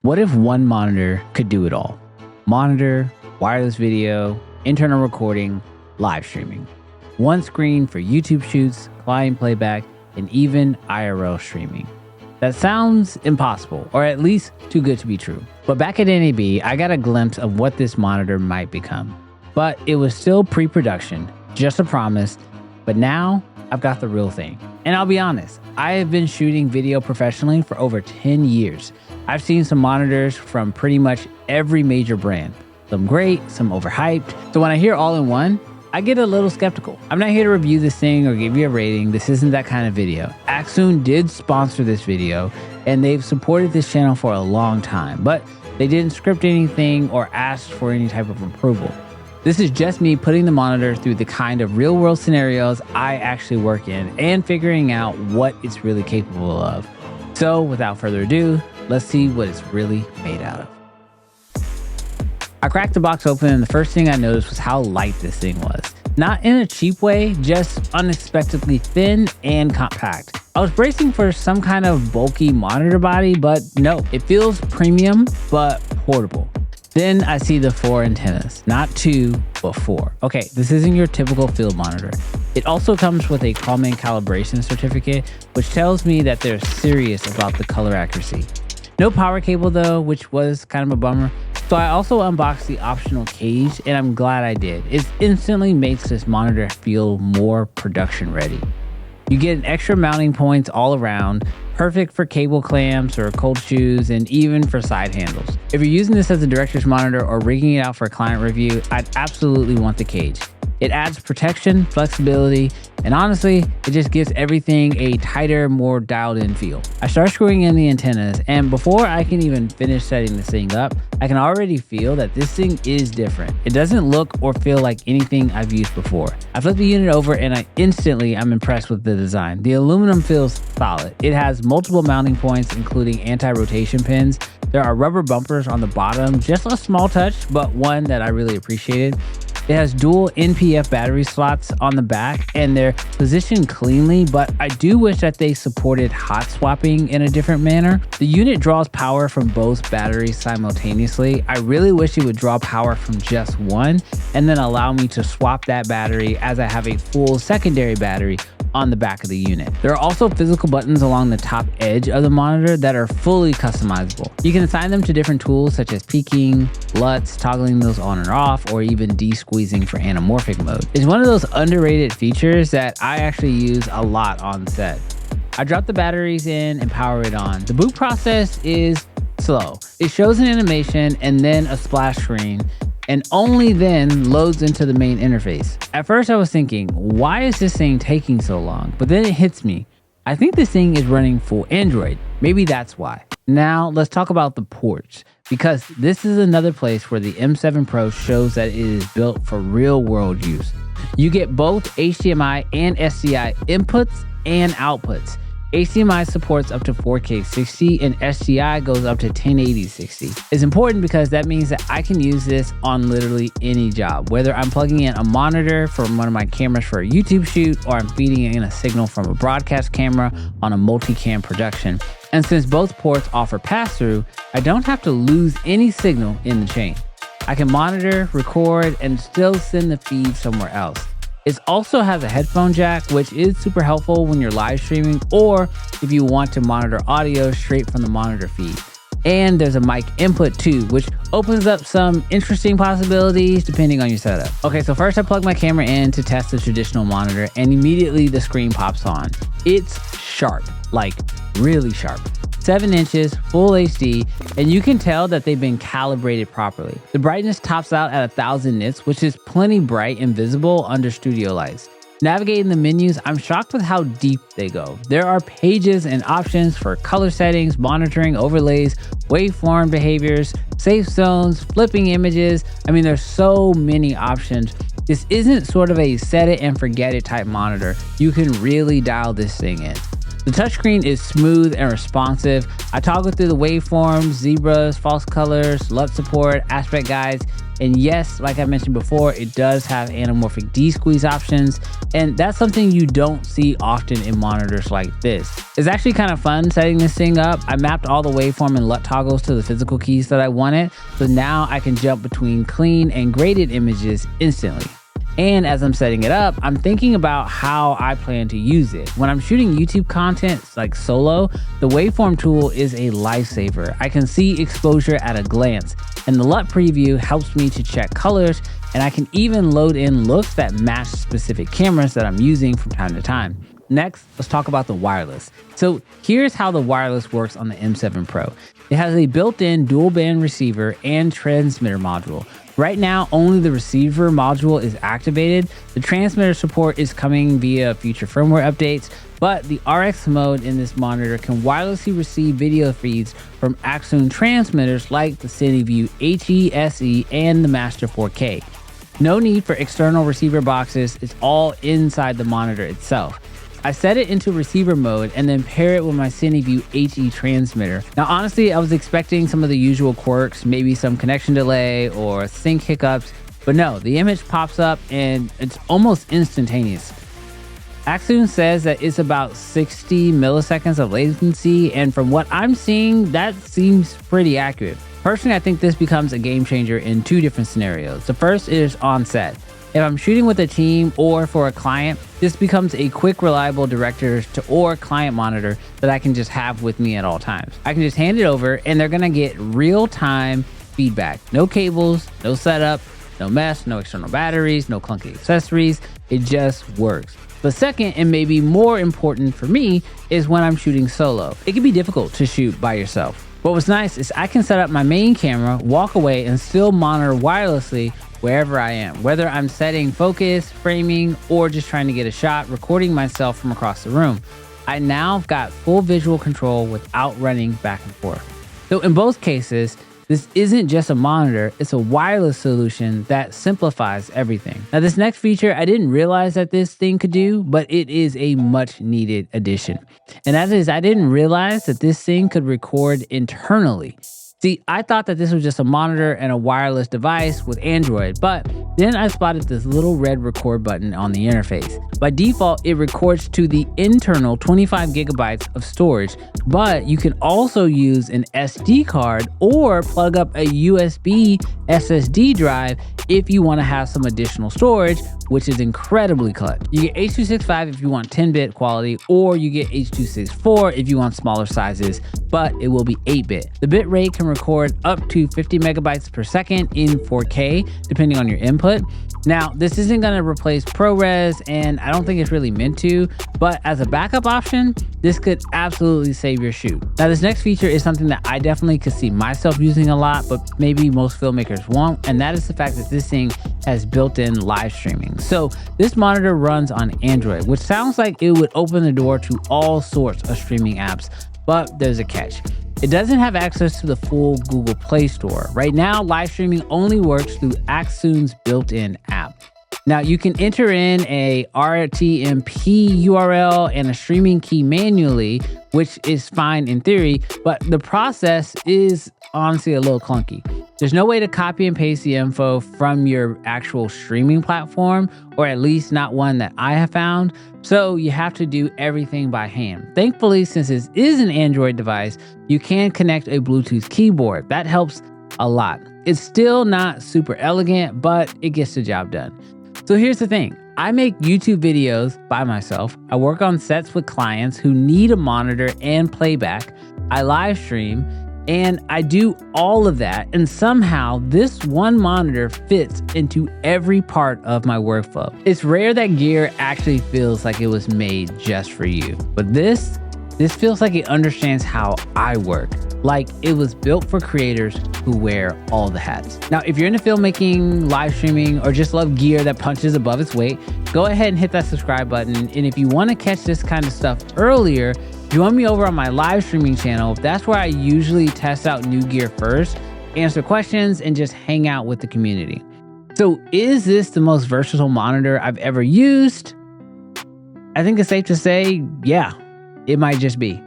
What if one monitor could do it all? Monitor, wireless video, internal recording, live streaming. One screen for YouTube shoots, client playback, and even IRL streaming. That sounds impossible, or at least too good to be true. But back at NAB, I got a glimpse of what this monitor might become. But it was still pre-production, just a promise. But now I've got the real thing. And I'll be honest, I have been shooting video professionally for over 10 years. I've seen some monitors from pretty much every major brand. Some great, some overhyped. So when I hear all-in-one, I get a little skeptical. I'm not here to review this thing or give you a rating. This isn't that kind of video. Accsoon did sponsor this video, and they've supported this channel for a long time, but they didn't script anything or ask for any type of approval. This is just me putting the monitor through the kind of real world scenarios I actually work in and figuring out what it's really capable of. So without further ado, let's see what it's really made out of. I cracked the box open and the first thing I noticed was how light this thing was. Not in a cheap way, just unexpectedly thin and compact. I was bracing for some kind of bulky monitor body, but no, it feels premium, but portable. Then I see the 4 antennas, not 2, but 4. Okay, this isn't your typical field monitor. It also comes with a Common calibration certificate, which tells me that they're serious about the color accuracy. No power cable though, which was kind of a bummer. So I also unboxed the optional cage, and I'm glad I did. It instantly makes this monitor feel more production ready. You get an extra mounting points all around, perfect for cable clamps or cold shoes, and even for side handles. If you're using this as a director's monitor or rigging it out for a client review, I'd absolutely want the cage. It adds protection, flexibility, and honestly, it just gives everything a tighter, more dialed in feel. I start screwing in the antennas, and before I can even finish setting this thing up, I can already feel that this thing is different. It doesn't look or feel like anything I've used before. I flip the unit over and I'm impressed with the design. The aluminum feels solid. It has multiple mounting points, including anti-rotation pins. There are rubber bumpers on the bottom, just a small touch, but one that I really appreciated. It has dual NPF battery slots on the back, and they're positioned cleanly, but I do wish that they supported hot swapping in a different manner. The unit draws power from both batteries simultaneously. I really wish it would draw power from just one and then allow me to swap that battery as I have a full secondary battery on the back of the unit. There are also physical buttons along the top edge of the monitor that are fully customizable. You can assign them to different tools such as peaking, LUTs, toggling those on and off, or even de-squeezing for anamorphic mode. It's one of those underrated features that I actually use a lot on set. I drop the batteries in and power it on. The boot process is slow. It shows an animation and then a splash screen, and only then loads into the main interface. At first I was thinking, why is this thing taking so long? But then it hits me. I think this thing is running full Android. Maybe that's why. Now let's talk about the ports, because this is another place where the M7 Pro shows that it is built for real world use. You get both HDMI and SDI inputs and outputs. HDMI supports up to 4K 60 and SDI goes up to 1080 60. It's important because that means that I can use this on literally any job, whether I'm plugging in a monitor from one of my cameras for a YouTube shoot, or I'm feeding in a signal from a broadcast camera on a multicam production. And since both ports offer pass-through, I don't have to lose any signal in the chain. I can monitor, record, and still send the feed somewhere else. It also has a headphone jack, which is super helpful when you're live streaming or if you want to monitor audio straight from the monitor feed. And there's a mic input too, which opens up some interesting possibilities depending on your setup. Okay, so first I plug my camera in to test the traditional monitor, and immediately the screen pops on. It's sharp, like really sharp. 7 inches, full HD, and you can tell that they've been calibrated properly. The brightness tops out at 1000 nits, which is plenty bright and visible under studio lights. Navigating the menus, I'm shocked with how deep they go. There are pages and options for color settings, monitoring, overlays, waveform behaviors, safe zones, flipping images. I mean, there's so many options. This isn't sort of a set it and forget it type monitor. You can really dial this thing in. The touchscreen is smooth and responsive. I toggle through the waveforms, zebras, false colors, LUT support, aspect guides, and yes, like I mentioned before, it does have anamorphic D-squeeze options, and that's something you don't see often in monitors like this. It's actually kind of fun setting this thing up. I mapped all the waveform and LUT toggles to the physical keys that I wanted, so now I can jump between clean and graded images instantly. And as I'm setting it up, I'm thinking about how I plan to use it. When I'm shooting YouTube content like solo, the waveform tool is a lifesaver. I can see exposure at a glance, and the LUT preview helps me to check colors, and I can even load in looks that match specific cameras that I'm using from time to time. Next, let's talk about the wireless. So here's how the wireless works on the M7 Pro. It has a built-in dual band receiver and transmitter module. Right now, only the receiver module is activated. The transmitter support is coming via future firmware updates, but the RX mode in this monitor can wirelessly receive video feeds from Accsoon transmitters like the CineView HE, SE, and the Master 4K. No need for external receiver boxes, it's all inside the monitor itself. I set it into receiver mode and then pair it with my CineView HE transmitter. Now, honestly, I was expecting some of the usual quirks, maybe some connection delay or sync hiccups, but no, the image pops up and it's almost instantaneous. Accsoon says that it's about 60 milliseconds of latency, and from what I'm seeing, that seems pretty accurate. Personally, I think this becomes a game changer in two different scenarios. The first is on set. If I'm shooting with a team or for a client, this becomes a quick, reliable director or client monitor that I can just have with me at all times. I can just hand it over and they're gonna get real-time feedback. No cables, no setup, no mess, no external batteries, no clunky accessories. It just works. The second, and maybe more important for me, is when I'm shooting solo. It can be difficult to shoot by yourself. But what's nice is I can set up my main camera, walk away, and still monitor wirelessly wherever I am, whether I'm setting focus, framing, or just trying to get a shot, recording myself from across the room. I now got full visual control without running back and forth. So in both cases, this isn't just a monitor, it's a wireless solution that simplifies everything. Now, this next feature, I didn't realize that this thing could do, but it is a much needed addition. And that is, I didn't realize that this thing could record internally. See, I thought that this was just a monitor and a wireless device with Android, but then I spotted this little red record button on the interface. By default, it records to the internal 25 gigabytes of storage, but you can also use an SD card or plug up a USB SSD drive if you want to have some additional storage, which is incredibly clutch. You get H.265 if you want 10-bit quality, or you get H.264 if you want smaller sizes, but it will be 8-bit. The bit rate can record up to 50 megabytes per second in 4K, depending on your input. Now, this isn't going to replace ProRes, and I don't think it's really meant to, but as a backup option, this could absolutely save your shoot. Now, this next feature is something that I definitely could see myself using a lot, but maybe most filmmakers won't, and that is the fact that this thing has built-in live streaming. So this monitor runs on Android, which sounds like it would open the door to all sorts of streaming apps, but there's a catch. It doesn't have access to the full Google Play Store. Right now, live streaming only works through Accsoon's built-in app. Now, you can enter in a RTMP URL and a streaming key manually, which is fine in theory, but the process is honestly a little clunky. There's no way to copy and paste the info from your actual streaming platform, or at least not one that I have found, so you have to do everything by hand. Thankfully, since this is an Android device, you can connect a Bluetooth keyboard. That helps a lot. It's still not super elegant, but it gets the job done. So here's the thing. I make YouTube videos by myself. I work on sets with clients who need a monitor and playback. I live stream, and I do all of that, and somehow this one monitor fits into every part of my workflow. It's rare that gear actually feels like it was made just for you, but this feels like it understands how I work, like it was built for creators who wear all the hats. Now, if you're into filmmaking, live streaming, or just love gear that punches above its weight, go ahead and hit that subscribe button. And if you want to catch this kind of stuff earlier, join me over on my live streaming channel. That's where I usually test out new gear first, answer questions, and just hang out with the community. So is this the most versatile monitor I've ever used? I think it's safe to say, yeah. It might just be.